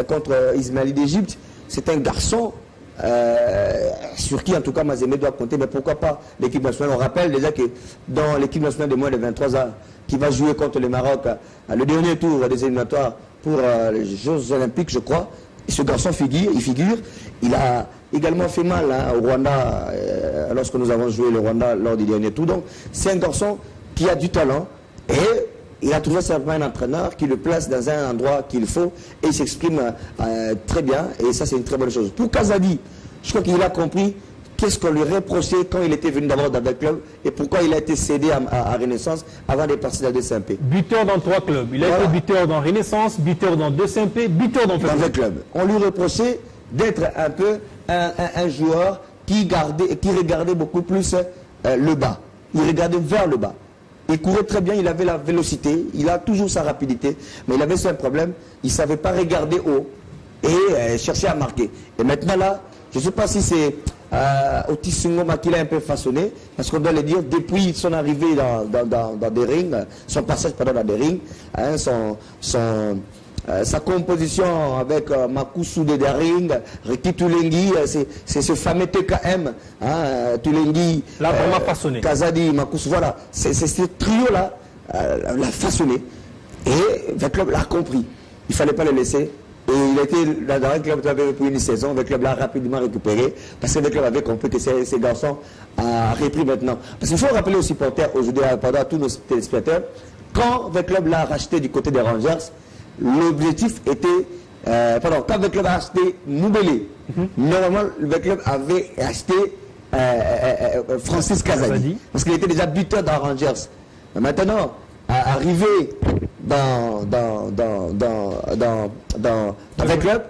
contre Ismaili d'Égypte. C'est un garçon sur qui, en tout cas, Mazembe doit compter. Mais pourquoi pas l'équipe nationale? On rappelle déjà que dans l'équipe nationale de moins de 23 ans, qui va jouer contre le Maroc le dernier tour des éliminatoires pour les Jeux Olympiques, je crois, et ce garçon figure. Il a également fait mal au Rwanda lorsque nous avons joué le Rwanda lors du dernier tour. Donc, c'est un garçon qui a du talent et il a trouvé simplement un entraîneur qui le place dans un endroit qu'il faut et il s'exprime très bien et ça, c'est une très bonne chose. Pour Kazadi, je crois qu'il a compris qu'est-ce qu'on lui reprochait quand il était venu d'abord dans le club et pourquoi il a été cédé à Renaissance avant de partir dans 2MP. Buteur dans 3 clubs. Il a été buteur dans Renaissance, buteur dans 2MP, buteur dans le club. On lui reprochait d'être un peu un joueur qui regardait beaucoup plus le bas. Il regardait vers le bas. Il courait très bien, il avait la vélocité, il a toujours sa rapidité, mais il avait un problème, il ne savait pas regarder haut et chercher à marquer. Et maintenant là, je ne sais pas si c'est Otis Ngoma qui l'a un peu façonné, parce qu'on doit le dire, depuis son arrivée dans des rings, son passage dans des rings, sa composition avec Makusu de Daring, Riki Tulengi, c'est ce fameux TKM, Tulengi, Kazadi, Makusu, voilà, c'est ce trio-là l'a façonné et le club l'a compris. Il ne fallait pas le laisser. Et il était dans un club depuis une saison, le club l'a rapidement récupéré, parce que le club avait compris que ces garçons a repris maintenant. Parce qu'il faut rappeler aux supporters, aujourd'hui, pendant à tous nos téléspectateurs, quand le club l'a racheté du côté des Rangers, l'objectif était, quand le club a acheté Moubélé, normalement le club avait acheté Francis Kazadi, parce qu'il était déjà buteur dans Rangers. Mais maintenant, arrivé dans le club,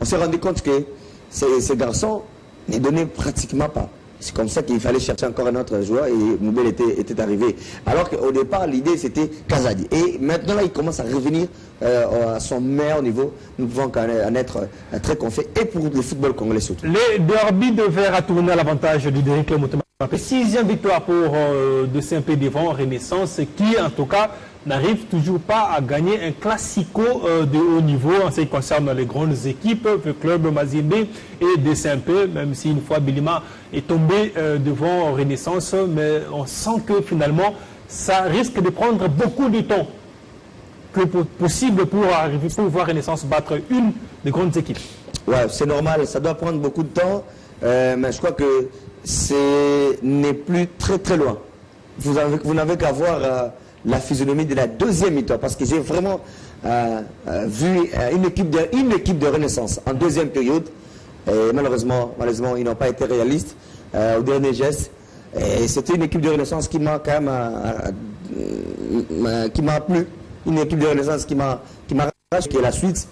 on s'est rendu compte que ces garçons ne donnaient pratiquement pas. C'est comme ça qu'il fallait chercher encore un autre joueur et Moubel était arrivé. Alors qu'au départ, l'idée c'était Kazadi. Et maintenant, là, il commence à revenir à son meilleur niveau. Nous pouvons en être très confiants et pour le football congolais surtout. Les derbies devaient retourner à l'avantage du Derrick Motema. 6e victoire pour de Saint-Pé devant Renaissance qui, en tout cas, n'arrive toujours pas à gagner un classico de haut niveau en ce qui concerne les grandes équipes, le club Mazembe et de Saint-Pé, même si une fois Bilima est tombé devant Renaissance, mais on sent que finalement ça risque de prendre beaucoup de temps que possible pour arriver pour voir Renaissance battre une des grandes équipes. Ouais, c'est normal, ça doit prendre beaucoup de temps, mais je crois que ce n'est plus très loin. Vous n'avez qu'à voir la physionomie de la deuxième mi-temps, parce que j'ai vraiment vu une équipe de Renaissance en deuxième période, et malheureusement ils n'ont pas été réalistes au dernier geste, et c'était une équipe de Renaissance qui m'a quand même qui m'a plu, une équipe de Renaissance qui m'a qui est la suite,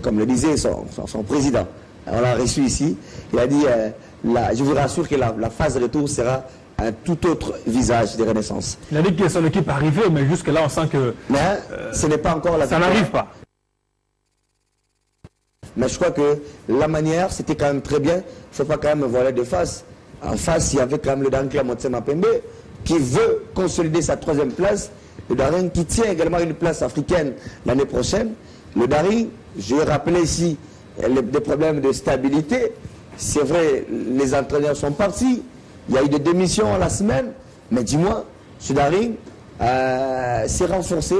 comme le disait son président. On l'a reçu ici, il a dit je vous rassure que la phase de retour sera un tout autre visage de Renaissance. Il a dit que son équipe est arrivée, mais jusque-là, on sent que... Mais ce n'est pas encore la... Ça n'arrive pas. Mais je crois que la manière, c'était quand même très bien. Il ne faut pas quand même voiler de face. En face, il y avait quand même le Daring Motema Pembe, qui veut consolider sa 3e place. Le Daring qui tient également une place africaine l'année prochaine. Le Daring, je vais rappeler ici des problèmes de stabilité. C'est vrai, les entraîneurs sont partis. Il y a eu des démissions la semaine, mais dis-moi, ce Daring s'est renforcé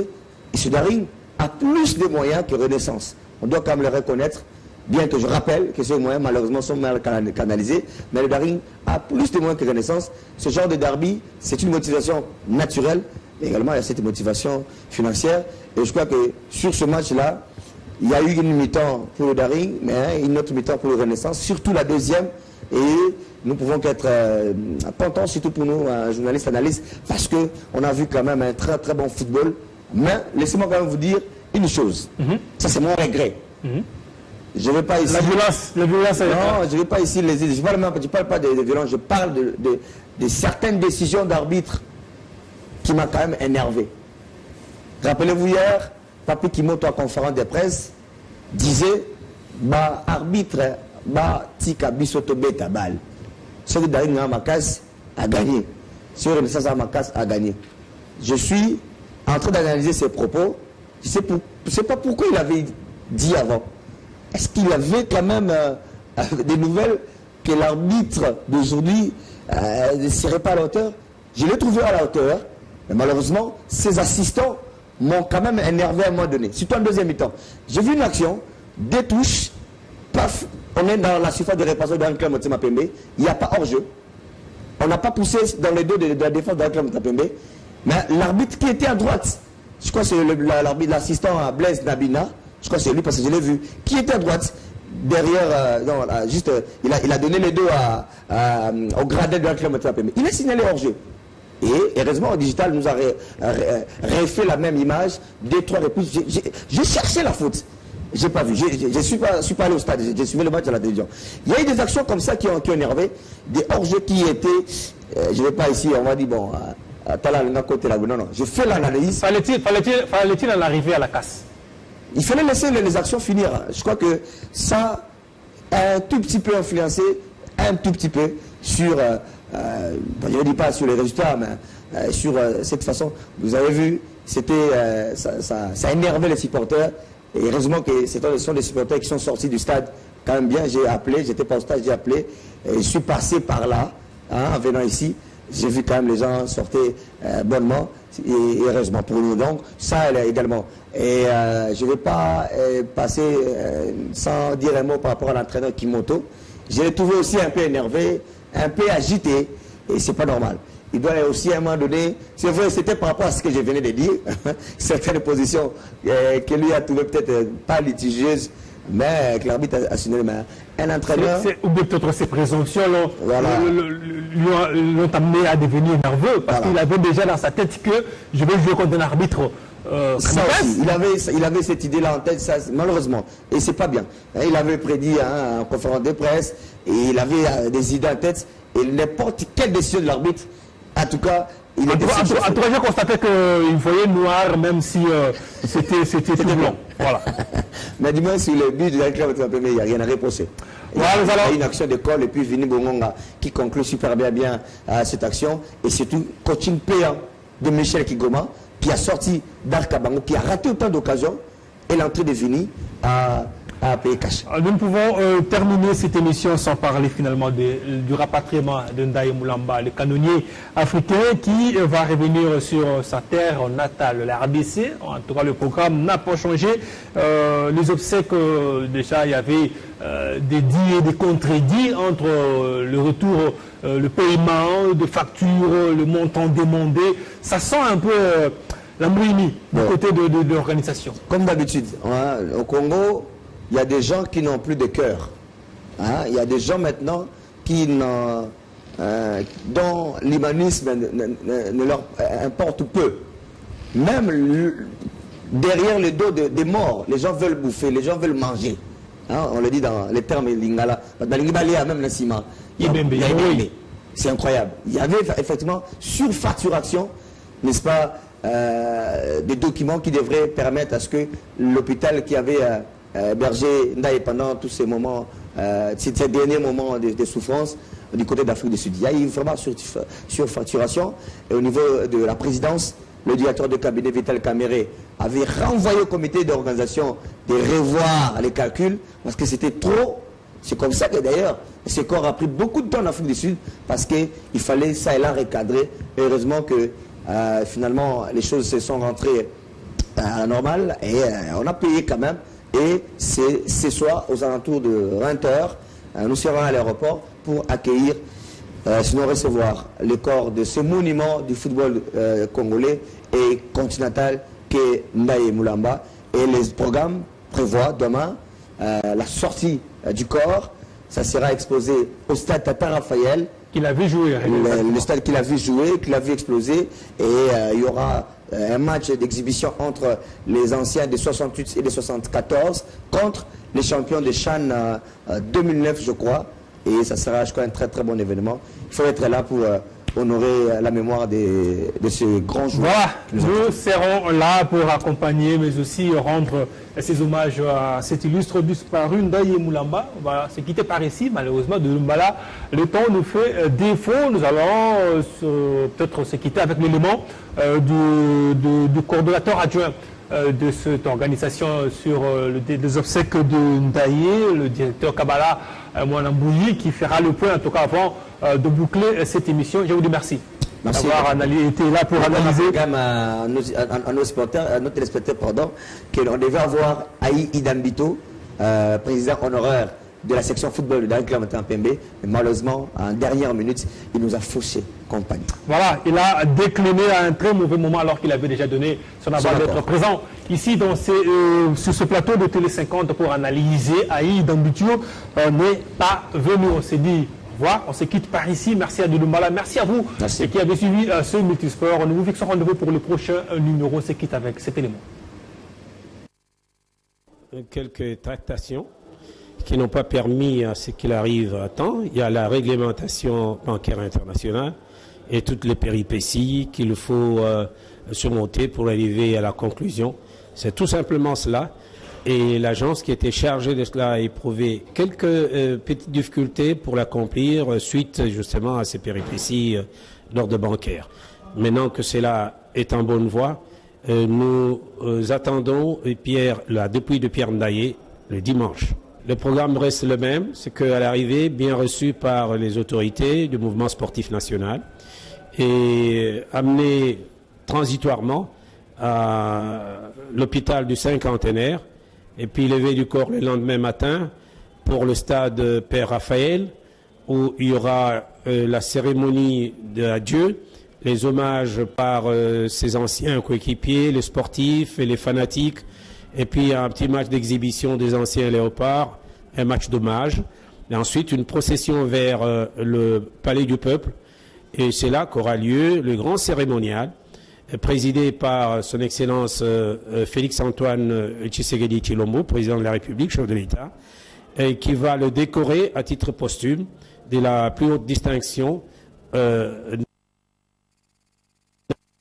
et ce Daring a plus de moyens que Renaissance. On doit quand même le reconnaître, bien que je rappelle que ces moyens malheureusement sont mal canalisés, mais le Daring a plus de moyens que Renaissance. Ce genre de derby, c'est une motivation naturelle, mais également il y a cette motivation financière. Et je crois que sur ce match-là, il y a eu une mi-temps pour le Daring, mais une autre mi-temps pour le Renaissance, surtout la deuxième. Et nous pouvons être contents, surtout pour nous, journalistes, analystes, parce qu'on a vu quand même un très bon football. Mais laissez-moi quand même vous dire une chose. Ça, c'est mon regret. Je ne vais pas ici... La violence... Non, je ne vais pas ici... Je ne parle pas de violence, je parle de certaines décisions d'arbitre qui m'a quand même énervé. Rappelez-vous hier, Papi Kimoto, en conférence de presse, disait bah arbitre bah tika bisoto beta bal. Ce qui d'ailleurs Makas a gagné. Ce Renaissance Makas a gagné. Je suis en train d'analyser ses propos. Je ne sais pas pourquoi il avait dit avant. Est-ce qu'il y avait quand même des nouvelles que l'arbitre d'aujourd'hui ne serait pas à la hauteur? Je l'ai trouvé à la hauteur, mais malheureusement, ses assistants m'ont quand même énervé à un moment donné. Surtout en deuxième mi-temps. J'ai vu une action, des touches, paf, on est dans la surface de réparation d'un club Motema Pembe, il n'y a pas hors-jeu. On n'a pas poussé dans les dos de la défense d'un club Motema Pembe, mais l'arbitre qui était à droite, je crois que c'est l'arbitre, l'assistant à Blaise Nabina, je crois que c'est lui parce que je l'ai vu, qui était à droite, derrière, juste, il a donné les dos au gradin d'un club Motema Pembe. Il a signalé hors-jeu. Et heureusement, au digital nous a refait la même image, 2-3 reprises. J'ai cherché la faute. J'ai pas vu. Je suis pas allé au stade. J'ai suivi le match à la télévision. Il y a eu des actions comme ça qui ont énervé, des hors-jeux qui étaient. Je ne vais pas ici, on va dire, bon, côté là. Non, non. Je fais l'analyse. Fallait-il en arriver à la casse? Il fallait laisser les actions finir. Je crois que ça a un tout petit peu influencé, un tout petit peu sur. Je ne dis pas sur les résultats, mais sur cette façon, vous avez vu, c'était ça énervait les supporters. Et heureusement que ce sont des supporters qui sont sortis du stade quand même bien. J'ai appelé, j'étais pas au stade, j'ai appelé. Et je suis passé par là, en venant ici. J'ai vu quand même les gens sortir bonnement. Et heureusement pour nous. Donc, ça également. Et je ne vais pas passer sans dire un mot par rapport à l'entraîneur Kimoto. Je l'ai trouvé aussi un peu énervé, un peu agité. Et c'est pas normal. Il doit aussi à un moment donné, c'est vrai, c'était par rapport à ce que je venais de dire, certaines positions que lui a trouvé peut-être pas litigieuses, mais que l'arbitre a signé. Un entraîneur. Ou peut-être ses présomptions l'ont amené à devenir nerveux, parce qu'il avait déjà dans sa tête que je vais jouer contre un arbitre. Ça aussi, il avait cette idée-là en tête, ça, malheureusement, et c'est pas bien. Il avait prédit en conférence de presse, et il avait des idées en tête, et n'importe quelle décision de l'arbitre, en tout cas, il est décidé. En tout cas, j'ai constaté qu'il voyait noir, même si c'était tout blanc. Voilà. Mais dis-moi, sur le but de la club, il n'y a rien à reprocher. Il y a une action d'école, et puis Vini Bongonga qui conclut super bien cette action, et surtout, coaching payant de Michel Kigoma, qui a sorti d'Arkabango, qui a raté autant d'occasions, et l'entrée de Vini à payer cash. Nous ne pouvons terminer cette émission sans parler finalement du rapatriement de Ndaye Moulamba, le canonnier africain qui va revenir sur sa terre natale, la RDC. En tout cas, le programme n'a pas changé. Les obsèques, déjà, il y avait des dits et des contredits entre le retour, le paiement de factures, le montant demandé. Ça sent un peu la mouinie du côté de l'organisation. Comme d'habitude, au Congo, il y a des gens qui n'ont plus de cœur. Il y a des gens maintenant dont l'humanisme ne leur importe peu. Même derrière le dos des morts, les gens veulent bouffer, les gens veulent manger. On le dit dans les termes lingala. Même le ciment. C'est incroyable. Il y avait effectivement surfacturation, n'est-ce pas, des documents qui devraient permettre à ce que l'hôpital qui avait hébergé Ndaye pendant tous ces moments, ces derniers moments de souffrance du côté d'Afrique du Sud. Il y a eu vraiment surfacturation. Et au niveau de la présidence, le directeur de cabinet Vital Kamere avait renvoyé au comité d'organisation de revoir les calculs parce que c'était trop. C'est comme ça que d'ailleurs, ce corps a pris beaucoup de temps en Afrique du Sud parce qu'il fallait ça et là recadrer. Et heureusement que finalement les choses se sont rentrées à la normale et on a payé quand même. Et c'est ce soir, aux alentours de 20h, nous serons à l'aéroport pour accueillir, sinon recevoir le corps de ce monument du football congolais et continental qu'est Ndaye Moulamba. Et les programmes prévoient demain la sortie du corps. Ça sera exposé au stade Tata Raphaël. Qu'il a vu jouer. Le stade qu'il a vu jouer, qu'il a vu exploser. Et il y aura un match d'exhibition entre les anciens des 68 et des 74 contre les champions de Chan 2009, je crois. Et ça sera, je crois, un très très bon événement. Il faut être là pour honorer la mémoire de ce grand joueur. Voilà, nous serons là pour accompagner, mais aussi rendre ces hommages à cet illustre disparu, Ndaye Moulamba. Voilà, c'est quitté par ici, malheureusement, de Lumbala. Le temps nous fait défaut. Nous allons peut-être se quitter avec l'élément du coordonnateur adjoint de cette organisation sur les obsèques de Ndaye, le directeur Kabala Mwanambouyi, qui fera le point, en tout cas avant de boucler cette émission. Je vous dis merci. Merci d'avoir été là pour analyser. À nos téléspectateurs, qu'on devait avoir Aïe Idambito, président honoraire de la section football de Darik Lamata Pembe, mais malheureusement, en dernière minute, il nous a fauché compagne. Voilà, il a décliné à un très mauvais moment alors qu'il avait déjà donné son aval d'être présent ici sur ce plateau de Télé 50 pour analyser. Aïe Idambito n'est pas venu. On s'est dit, voilà, on se quitte par ici. Merci à Dulumbala, merci à vous et qui avez suivi ce multisport. Nous vous fixons rendez-vous pour le prochain numéro. On se quitte avec cet élément. Quelques tractations qui n'ont pas permis à ce qu'il arrive à temps. Il y a la réglementation bancaire internationale et toutes les péripéties qu'il faut surmonter pour arriver à la conclusion. C'est tout simplement cela. Et l'agence qui était chargée de cela a éprouvé quelques petites difficultés pour l'accomplir suite justement à ces péripéties d'ordre bancaire. Maintenant que cela est en bonne voie, nous attendons la dépouille de Pierre Ndaye le dimanche. Le programme reste le même, c'est qu'à l'arrivée, bien reçu par les autorités du mouvement sportif national et amené transitoirement à l'hôpital du Cinquantenaire et puis levé du corps le lendemain matin pour le stade Père Raphaël où il y aura la cérémonie d'adieu, les hommages par ses anciens coéquipiers, les sportifs et les fanatiques, et puis un petit match d'exhibition des anciens léopards, un match d'hommage, et ensuite une procession vers le Palais du Peuple, et c'est là qu'aura lieu le grand cérémonial, présidé par son Excellence Félix-Antoine Tshisekedi Tshilombo, président de la République, chef de l'État, et qui va le décorer à titre posthume de la plus haute distinction.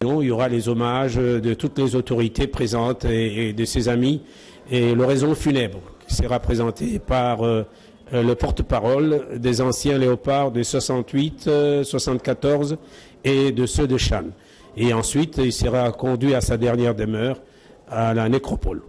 Il y aura les hommages de toutes les autorités présentes et de ses amis et l'oraison funèbre qui sera présentée par le porte-parole des anciens léopards de 68, 74 et de ceux de Chan. Et ensuite, il sera conduit à sa dernière demeure à la nécropole.